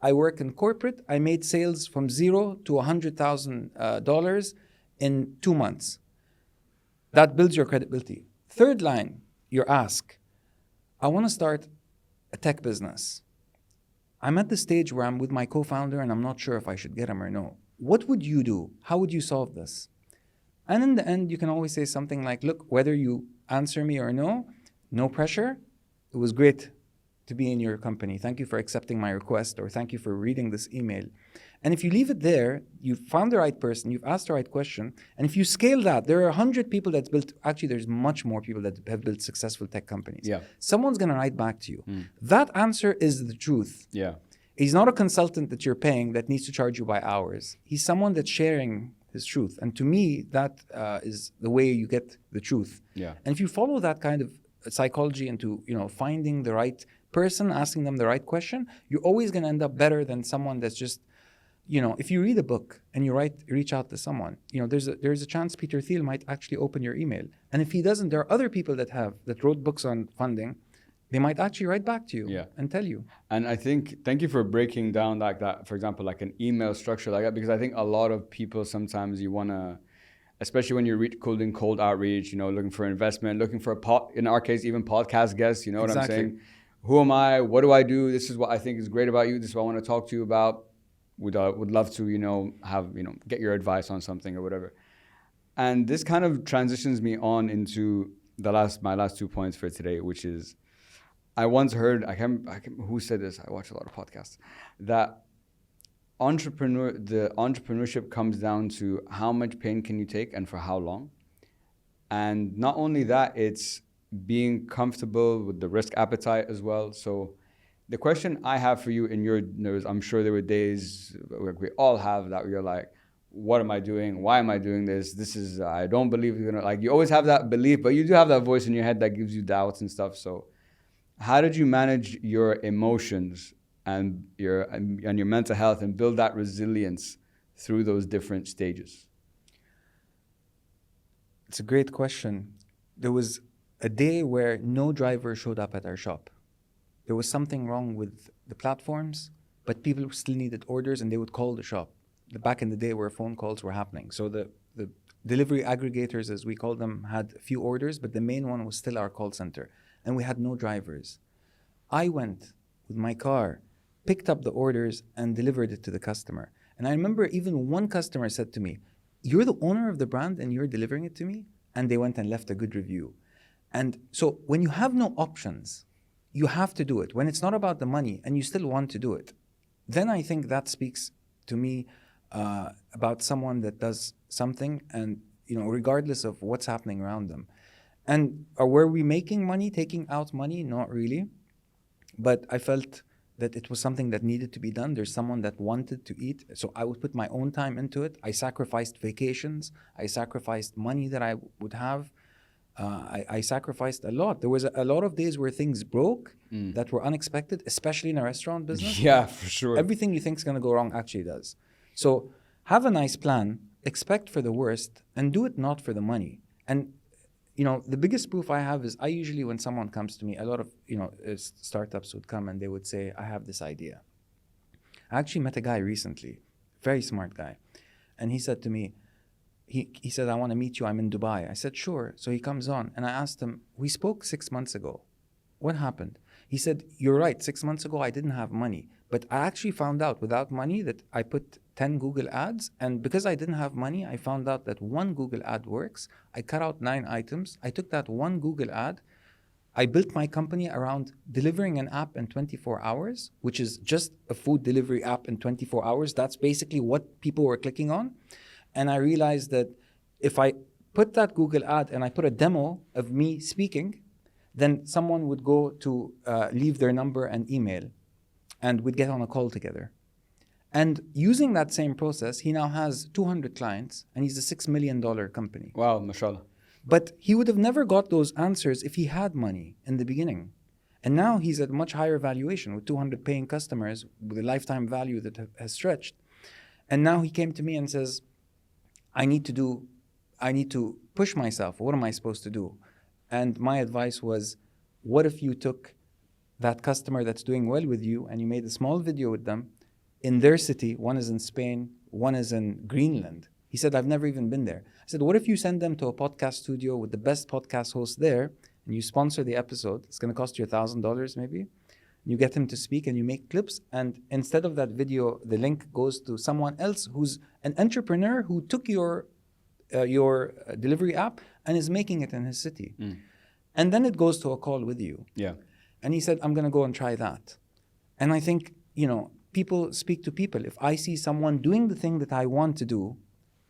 I work in corporate. I made sales from $0 to $100,000 in 2 months. That builds your credibility. Third line, your ask. "I want to start a tech business. I'm at the stage where I'm with my co-founder and I'm not sure if I should get him or no. What would you do? How would you solve this?" And in the end, you can always say something like, "Look, whether you answer me or no, no pressure. It was great to be in your company. Thank you for accepting my request," or "Thank you for reading this email." And if you leave it there, you've found the right person, you've asked the right question, and if you scale that, there are 100 people that's built, actually there's much more people that have built successful tech companies. Yeah. Someone's gonna write back to you. That answer is the truth. Yeah. He's not a consultant that you're paying that needs to charge you by hours. He's someone that's sharing his truth. And to me, that is the way you get the truth. Yeah. And if you follow that kind of psychology into, finding the right person, asking them the right question, you're always going to end up better than someone that's just, if you read a book and you reach out to someone, there's a chance Peter Thiel might actually open your email. And if he doesn't, there are other people that wrote books on funding. They might actually write back to you and tell you. And I think, thank you for breaking down like that, for example, like an email structure like that, because I think a lot of people sometimes you want to, especially when you're cold outreach, looking for investment, looking for in our case, even podcast guests, what I'm saying? Who am I? What do I do? This is what I think is great about you. This is what I want to talk to you about. Would love to, get your advice on something or whatever. And this kind of transitions me on into my last 2 points for today, which is, I once heard, I can't who said this, I watch a lot of podcasts, that the entrepreneurship comes down to how much pain can you take and for how long. And not only that, it's being comfortable with the risk appetite as well. So the question I have for you I'm sure there were days like we all have that you're like, what am I doing? Why am I doing this? I don't believe you're gonna, you always have that belief, but you do have that voice in your head that gives you doubts and stuff. So how did you manage your emotions and your mental health and build that resilience through those different stages? It's a great question. There was a day where no driver showed up at our shop. There was something wrong with the platforms, but people still needed orders and they would call the shop. Back in the day where phone calls were happening. So the delivery aggregators, as we call them, had a few orders, but the main one was still our call center. And we had no drivers. I went with my car, picked up the orders and delivered it to the customer. And I remember even one customer said to me, "You're the owner of the brand and you're delivering it to me?" And they went and left a good review. And so when you have no options, you have to do it. When it's not about the money and you still want to do it, then I think that speaks to me about someone that does something and, regardless of what's happening around them. And were we making money, taking out money? Not really. But I felt that it was something that needed to be done. There's someone that wanted to eat. So I would put my own time into it. I sacrificed vacations. I sacrificed money that I would have. I sacrificed a lot. There was a lot of days where things broke that were unexpected, especially in a restaurant business. Yeah, for sure. Everything you think is going to go wrong actually does. So have a nice plan, expect for the worst, and do it not for the money. And the biggest proof I have is I usually, when someone comes to me, a lot of, startups would come and they would say, "I have this idea." I actually met a guy recently, very smart guy. And he said to me, he said, "I want to meet you. I'm in Dubai." I said, "Sure." So he comes on and I asked him, "We spoke 6 months ago. What happened?" He said, "You're right. 6 months ago, I didn't have money. But I actually found out without money that I put 10 Google ads. And because I didn't have money, I found out that one Google ad works. I cut out 9 items. I took that one Google ad. I built my company around delivering an app in 24 hours, which is just a food delivery app in 24 hours. That's basically what people were clicking on. And I realized that if I put that Google ad and I put a demo of me speaking, then someone would go to leave their number and email, and we'd get on a call together. And using that same process, he now has 200 clients, and he's a $6 million company. Wow, mashallah. But he would have never got those answers if he had money in the beginning. And now he's at a much higher valuation with 200 paying customers with a lifetime value that has stretched. And now he came to me and says, I need to push myself. What am I supposed to do? And my advice was, what if you took that customer that's doing well with you and you made a small video with them in their city? One is in Spain, one is in Greenland. He said, I've never even been there. I said, what if you send them to a podcast studio with the best podcast host there, and you sponsor the episode? It's going to cost you $1,000 maybe. You get him to speak and you make clips, and instead of that video, the link goes to someone else who's an entrepreneur who took your delivery app and is making it in his city. And then it goes to a call with you. Yeah. And he said, I'm going to go and try that. And I think, people speak to people. If I see someone doing the thing that I want to do,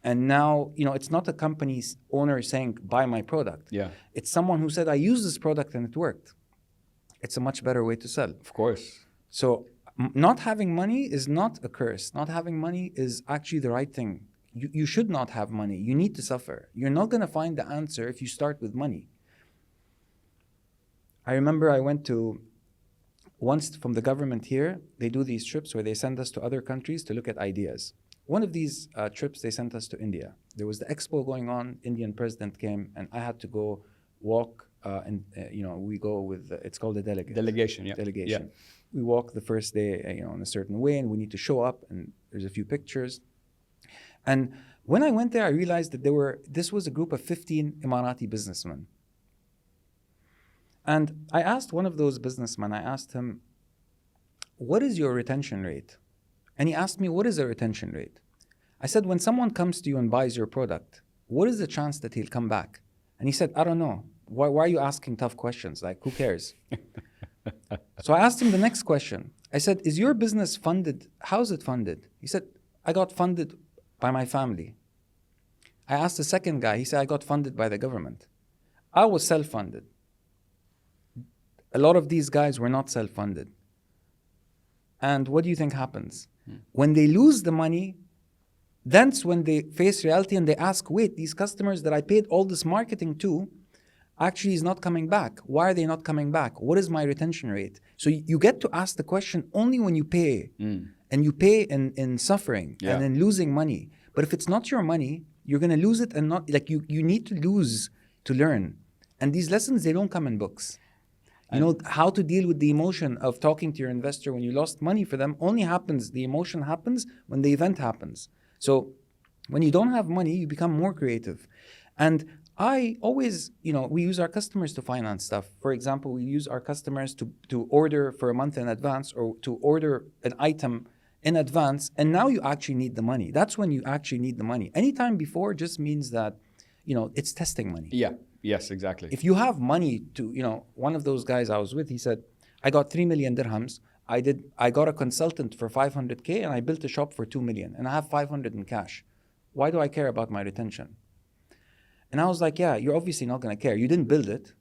and now, it's not a company's owner saying, buy my product. Yeah. It's someone who said, I used this product and it worked. It's a much better way to sell. Of course. So not having money is not a curse. Not having money is actually the right thing. You should not have money. You need to suffer. You're not going to find the answer if you start with money. I remember I went to, once from the government here, they do these trips where they send us to other countries to look at ideas. One of these trips, they sent us to India. There was the expo going on, Indian president came, and I had to go walk, we go with, it's called a delegate. Delegation, yeah. Delegation. Yeah. We walk the first day, in a certain way, and we need to show up, and there's a few pictures. And when I went there, I realized that this was a group of 15 Emirati businessmen. And I asked one of those businessmen, I asked him, what is your retention rate? And he asked me, what is the retention rate? I said, when someone comes to you and buys your product, what is the chance that he'll come back? And he said, I don't know. Why are you asking tough questions? Like, who cares? So I asked him the next question. I said, is your business funded? How's it funded? He said, I got funded by my family. I asked the second guy. He said, I got funded by the government. I was self-funded. A lot of these guys were not self-funded. And what do you think happens? When they lose the money, that's when they face reality and they ask, wait, these customers that I paid all this marketing to actually is not coming back. Why are they not coming back? What is my retention rate? So you get to ask the question only when you pay. And you pay in suffering and in losing money. But if it's not your money, you're going to lose it, and not like you need to lose to learn. And these lessons, they don't come in books. How to deal with the emotion of talking to your investor when you lost money for them only happens, the emotion happens when the event happens. So when you don't have money, you become more creative. And I always, we use our customers to finance stuff. For example, we use our customers to order for a month in advance, or to order an item in advance. And now you actually need the money. That's when you actually need the money. Anytime before just means that, it's testing money. Yeah. Yes, exactly. If you have money to, one of those guys I was with, he said, I got 3 million dirhams. I got a consultant for 500K and I built a shop for 2 million and I have 500 in cash. Why do I care about my retention? And I was like, yeah, you're obviously not going to care. You didn't build it.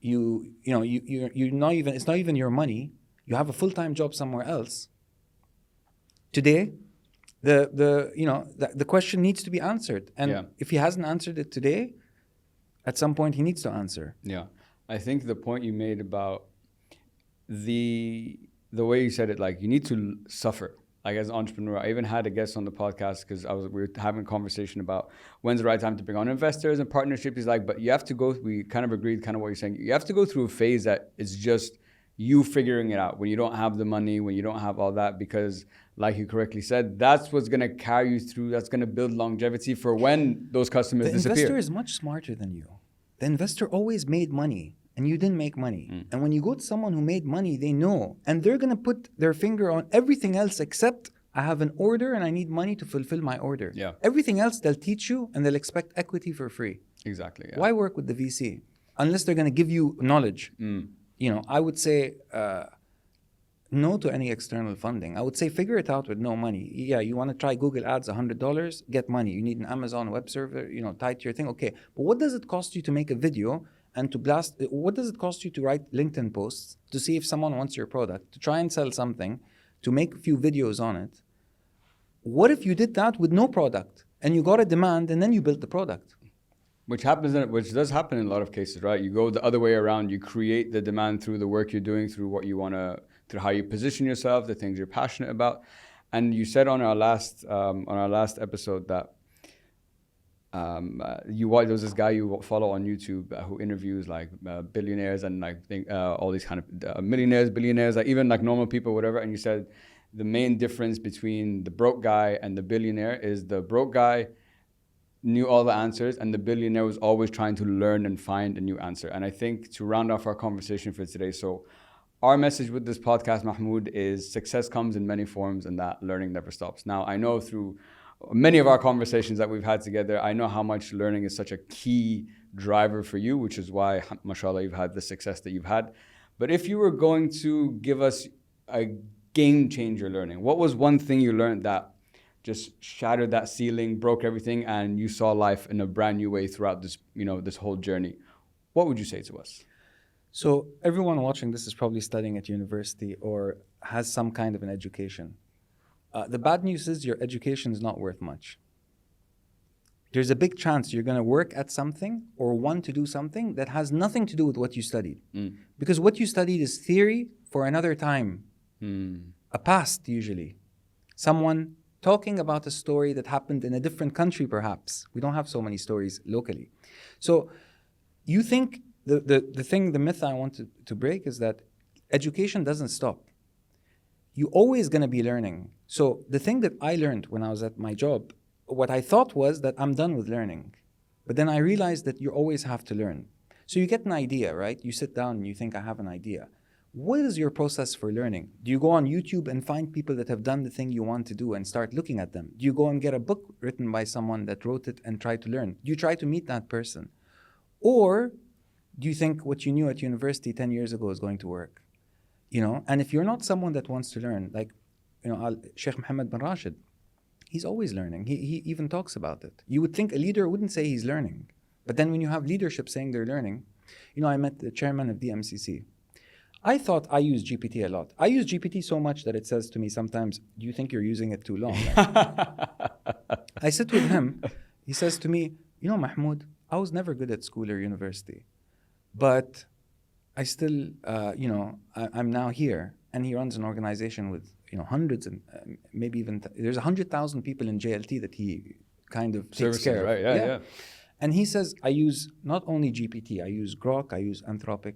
You're not even, it's not even your money. You have a full-time job somewhere else. Today, the question needs to be answered. And if he hasn't answered it today, at some point he needs to answer. Yeah. I think the point you made about the way you said it, like you need to suffer. Like as an entrepreneur, I even had a guest on the podcast because we were having a conversation about when's the right time to bring on investors and partnerships. He's like, but you have to we kind of agreed kind of what you're saying. You have to go through a phase that it's just you figuring it out when you don't have the money, when you don't have all that, because like you correctly said, that's what's going to carry you through. That's going to build longevity for when those customers disappear. The investor is much smarter than you. The investor always made money and you didn't make money. And when you go to someone who made money, they know. And they're going to put their finger on everything else except I have an order and I need money to fulfill my order. Yeah. Everything else they'll teach you and they'll expect equity for free. Exactly. Yeah. Why work with the VC? unless they're going to give you knowledge. I would say no to any external funding. I would say figure it out with no money. Yeah, you want to try Google Ads, $100, get money. You need an Amazon web server, tied to your thing. Okay, but what does it cost you to make a video and to blast? What does it cost you to write LinkedIn posts to see if someone wants your product, to try and sell something, to make a few videos on it? What if you did that with no product and you got a demand and then you built the product? Which does happen in a lot of cases, right? You go the other way around. You create the demand through the work you're doing, through what you want to, through how you position yourself, the things you're passionate about. And you said on our last episode that there was this guy you follow on YouTube who interviews like billionaires and all these kind of millionaires, billionaires, like even like normal people, whatever. And you said the main difference between the broke guy and the billionaire is the broke guy knew all the answers and the billionaire was always trying to learn and find a new answer. And I think to round off our conversation for today, so our message with this podcast, Mahmoud, is success comes in many forms and that learning never stops. Now, I know through many of our conversations that we've had together, I know how much learning is such a key driver for you, which is why, mashallah, you've had the success that you've had. But if you were going to give us a game changer learning, what was one thing you learned that just shattered that ceiling, broke everything, and you saw life in a brand new way throughout this, this whole journey? What would you say to us? So everyone watching this is probably studying at university or has some kind of an education. The bad news is your education is not worth much. There's a big chance you're going to work at something or want to do something that has nothing to do with what you studied. Because what you studied is theory for another time. A past, usually. Someone talking about a story that happened in a different country, perhaps. We don't have so many stories locally. So you think the myth I want to break is that education doesn't stop. You're always going to be learning. So the thing that I learned when I was at my job, what I thought was that I'm done with learning. But then I realized that you always have to learn. So you get an idea, right? You sit down and you think, I have an idea. What is your process for learning? Do you go on YouTube and find people that have done the thing you want to do and start looking at them? Do you go and get a book written by someone that wrote it and try to learn? Do you try to meet that person? Or do you think what you knew at university 10 years ago is going to work? And if you're not someone that wants to learn, like, Sheikh Mohammed bin Rashid, he's always learning. He even talks about it. You would think a leader wouldn't say he's learning. But then when you have leadership saying they're learning, I met the chairman of the MCC. I thought I use GPT a lot. I use GPT so much that it says to me sometimes, do you think you're using it too long? I sit with him. He says to me, Mahmoud, I was never good at school or university. But I still, I'm now here. And he runs an organization with, hundreds and maybe even, there's 100,000 people in JLT that he kind of takes care of. Right? Yeah. And he says, I use not only GPT, I use Grok, I use Anthropic,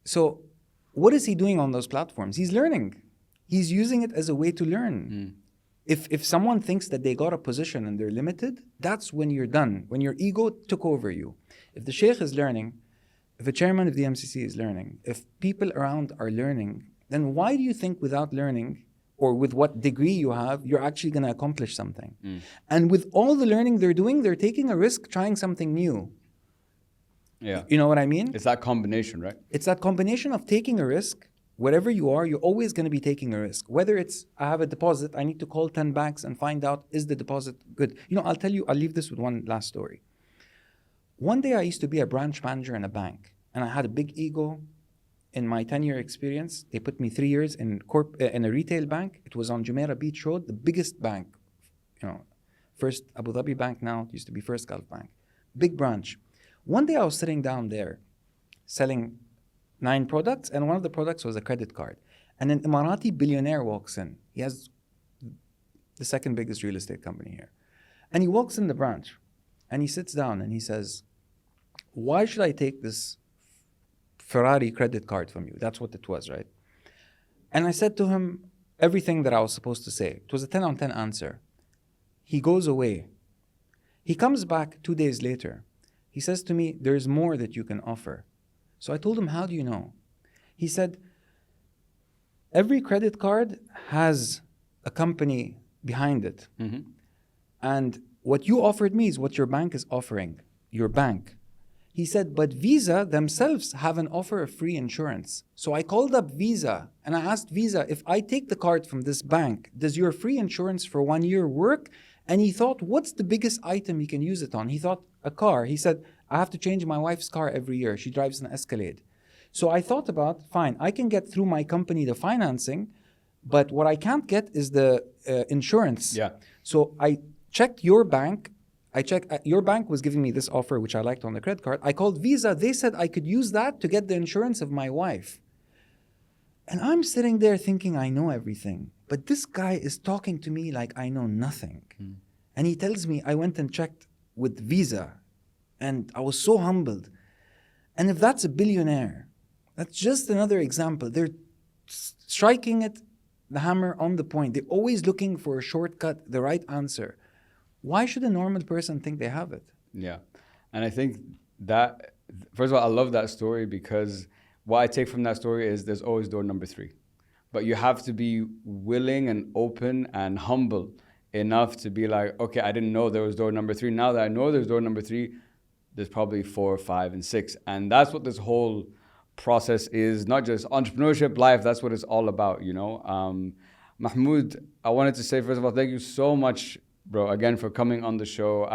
So what is he doing on those platforms? He's learning. He's using it as a way to learn. If someone thinks that they got a position and they're limited, that's when you're done, when your ego took over you. If the sheikh is learning, if the chairman of the MCC is learning, if people around are learning, then why do you think without learning or with what degree you have, you're actually going to accomplish something? And with all the learning they're doing, they're taking a risk trying something new. Yeah. You know what I mean? It's that combination, right? It's that combination of taking a risk. Wherever you are, you're always going to be taking a risk. Whether it's, I have a deposit, I need to call 10 banks and find out, is the deposit good? I'll leave this with one last story. One day I used to be a branch manager in a bank, and I had a big ego. In my 10-year experience, they put me 3 years in a retail bank. It was on Jumeirah Beach Road, the biggest bank. First Abu Dhabi Bank, now it used to be First Gulf Bank. Big branch. One day I was sitting down there selling 9 products, and one of the products was a credit card. And an Emirati billionaire walks in. He has the second biggest real estate company here. And he walks in the branch, and he sits down, and he says, why should I take this Ferrari credit card from you? That's what it was, right? And I said to him everything that I was supposed to say. It was a 10 on 10 answer. He goes away. He comes back 2 days later. He says to me, there's more that you can offer. So I told him, how do you know? He said, every credit card has a company behind it. And what you offered me is what your bank is offering. Your bank. He said, but Visa themselves have an offer of free insurance. So I called up Visa and I asked Visa, if I take the card from this bank, does your free insurance for 1 year work? And he thought, what's the biggest item he can use it on? He thought, a car. He said, I have to change my wife's car every year. She drives an Escalade. So I thought about, fine, I can get through my company the financing, but what I can't get is the insurance. Yeah. So I checked your bank. Your bank was giving me this offer, which I liked on the credit card. I called Visa. They said I could use that to get the insurance of my wife. And I'm sitting there thinking I know everything. But this guy is talking to me like I know nothing. And he tells me I went and checked with Visa. And I was so humbled. And if that's a billionaire, that's just another example. They're striking it, the hammer on the point. They're always looking for a shortcut, the right answer. Why should a normal person think they have it? Yeah. And I think that, first of all, I love that story because what I take from that story is there's always door number 3. But you have to be willing and open and humble enough to be like, okay, I didn't know there was door number 3. Now that I know there's door number 3, there's probably 4, 5, and 6. And that's what this whole process is, not just entrepreneurship, life, that's what it's all about, you know. Mahmoud, I wanted to say, first of all, thank you so much, bro, again, for coming on the show.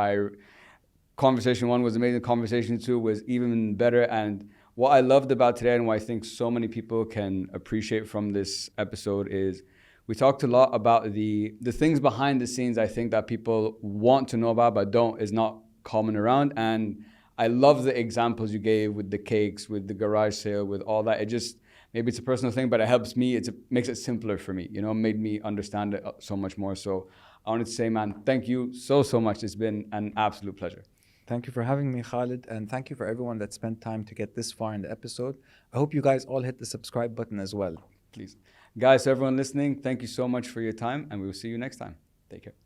Conversation 1 was amazing. Conversation 2 was even better. And what I loved about today and what I think so many people can appreciate from this episode is we talked a lot about the things behind the scenes, I think, that people want to know about but is not common around. And I love the examples you gave with the cakes, with the garage sale, with all that. It just, maybe it's a personal thing, but it helps me. It makes it simpler for me, you know, made me understand it so much more. So I wanted to say, man, thank you so much. It's been an absolute pleasure. Thank you for having me, Khalid. And thank you for everyone that spent time to get this far in the episode. I hope you guys all hit the subscribe button as well. Please. Guys, everyone listening, thank you so much for your time, and we will see you next time. Take care.